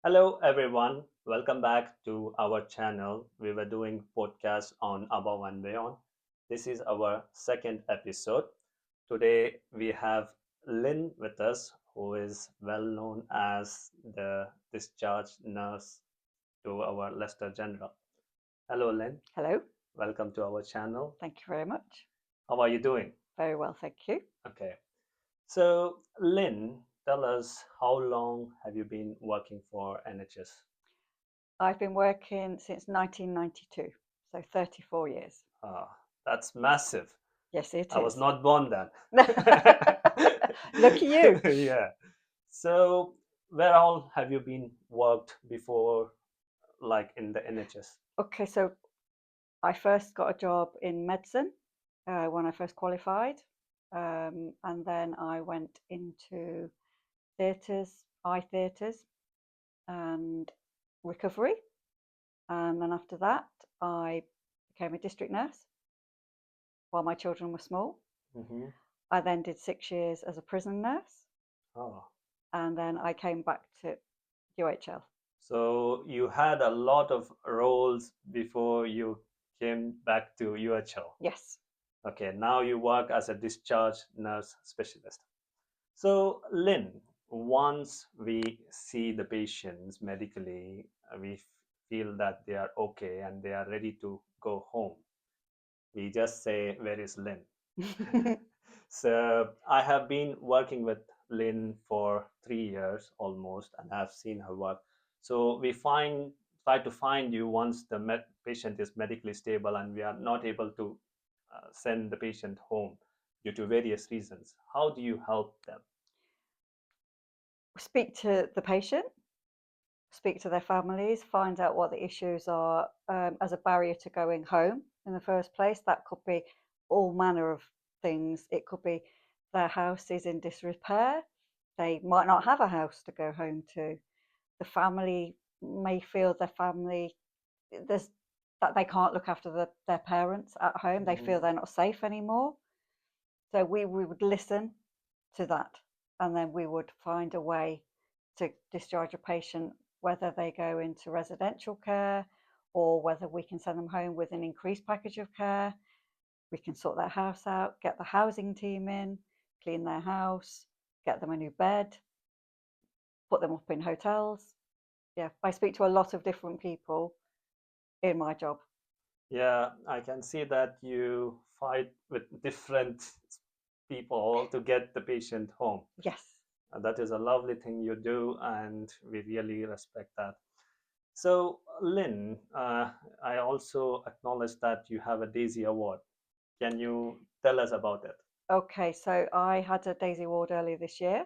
Hello everyone, welcome back to our channel. We were doing podcast on Above and Beyond. This is our second episode. Today we have Lynn with us, who is well known as the discharge nurse to our Leicester General. Hello Lynn, Hello, welcome to our channel. thank you very much. How are you doing? Very well, thank you. Okay. So Lynn, tell us how long have you been working for NHS? I've been working since 1992, so 34 years. Ah, that's massive. Yes, it I was is. not born then. Lucky you. Yeah. So, where all have you been worked before, like in the NHS? Okay, so I first got a job in medicine when I first qualified, and then I went into theatres, eye theatres, and recovery. And then after that, I became a district nurse while my children were small. Hmm. I then did 6 years as a prison nurse, Oh, and then I came back to UHL. so you had a lot of roles before you came back to UHL. Yes. Okay, now you work as a discharge nurse specialist. So, Lynn, once we see the patients medically, we feel that they are okay and they are ready to go home. We just say, "Where is Lynn?" So, I have been working with Lynn for 3 years almost, and I've seen her work. So, try to find you once the patient is medically stable and we are not able to send the patient home due to various reasons. How do you help them? Speak to the patient, speak to their families, find out what the issues are as a barrier to going home in the first place. That could be all manner of things. It could be their house is in disrepair. They might not have a house to go home to. The family may feel there's that they can't look after their parents at home. They Mhm. feel they're not safe anymore. So we would listen to that, and then we would find a way to discharge a patient, whether they go into residential care or whether we can send them home with an increased package of care. We can sort their house out, get the housing team in, clean their house, get them a new bed, put them up in hotels. Yeah, I speak to a lot of different people in my job. Yeah, I can see that you fight with different people to get the patient home. Yes. That is a lovely thing you do, and we really respect that. So, Lynn, I also acknowledge that you have a Daisy Award. Can you tell us about it? Okay, so I had a Daisy Award earlier this year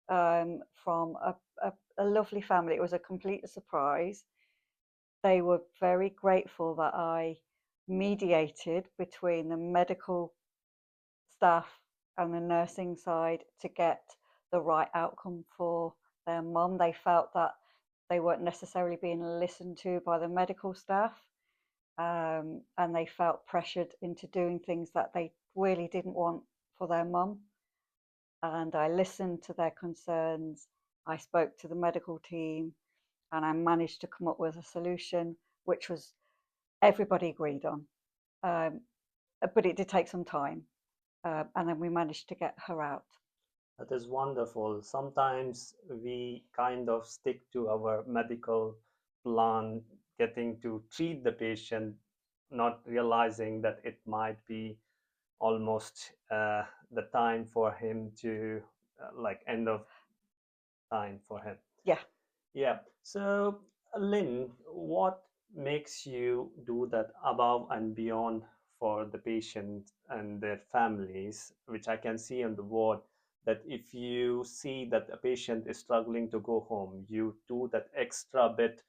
from a lovely family. It was a complete surprise. They were very grateful that I mediated between the medical staff and the nursing side to get the right outcome for their mum. They felt that they weren't necessarily being listened to by the medical staff, and they felt pressured into doing things that they really didn't want for their mum. And I listened to their concerns. I spoke to the medical team, and I managed to come up with a solution which was everybody agreed on. Um, but it did take some time, and then we managed to get her out. That is wonderful. Sometimes we kind of stick to our medical plan, getting to treat the patient, not realizing that it might be almost the time for him to, like, end of time for him. Yeah. Yeah. So, Lynn, what makes you do that above and beyond for the patient and their families, which I can see on the ward, that if you see that a patient is struggling to go home, you do that extra bit.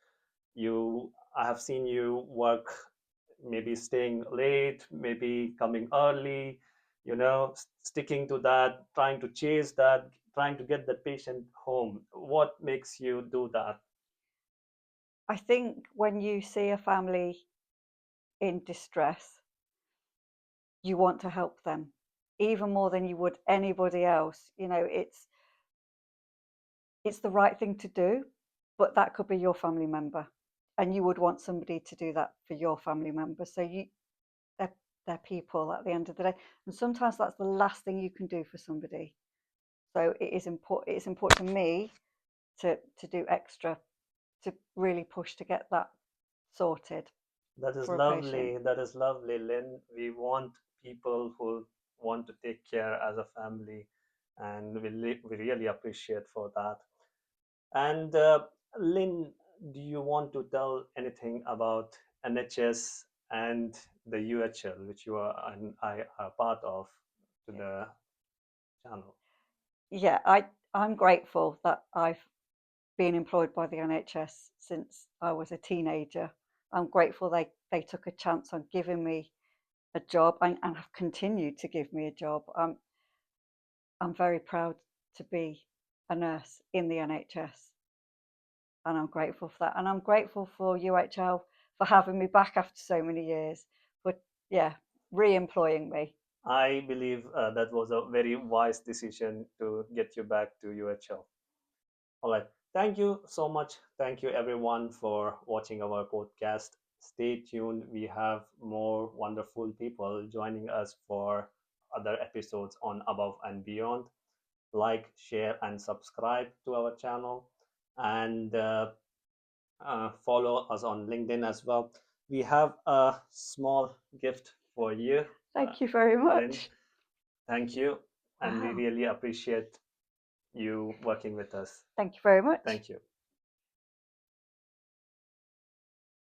I have seen you work, maybe staying late, maybe coming early, sticking to that, trying to chase that, trying to get the patient home. What makes you do that? I think when you see a family in distress, you want to help them even more than you would anybody else. It's the right thing to do, but that could be your family member, and you would want somebody to do that for your family member. So they're, they're people at the end of the day, and sometimes that's the last thing you can do for somebody. So it is important. It's important to me to do extra to really push to get that sorted That is for a patient. lovely. That is lovely, Lynn. We want people who want to take care as a family, and we really appreciate for that. And Lynn, do you want to tell anything about NHS and the UHL, which you are and I are part of, to the channel? Yeah, I'm grateful that I've been employed by the NHS since I was a teenager. I'm grateful they took a chance on giving me a job and have continued to give me a job. I'm very proud to be a nurse in the NHS, and I'm grateful for that. And I'm grateful for UHL for having me back after so many years, but yeah, re-employing me. I believe that was a very wise decision to get you back to UHL. All right. Thank you so much. Thank you, everyone, for watching our podcast. Stay tuned. We have more wonderful people joining us for other episodes on Above and Beyond. Like, share, and subscribe to our channel. And follow us on LinkedIn as well. We have a small gift for you, Thank you very Lynn. much. Thank you. And we Wow. really appreciate you working with us. Thank you very much. Thank you.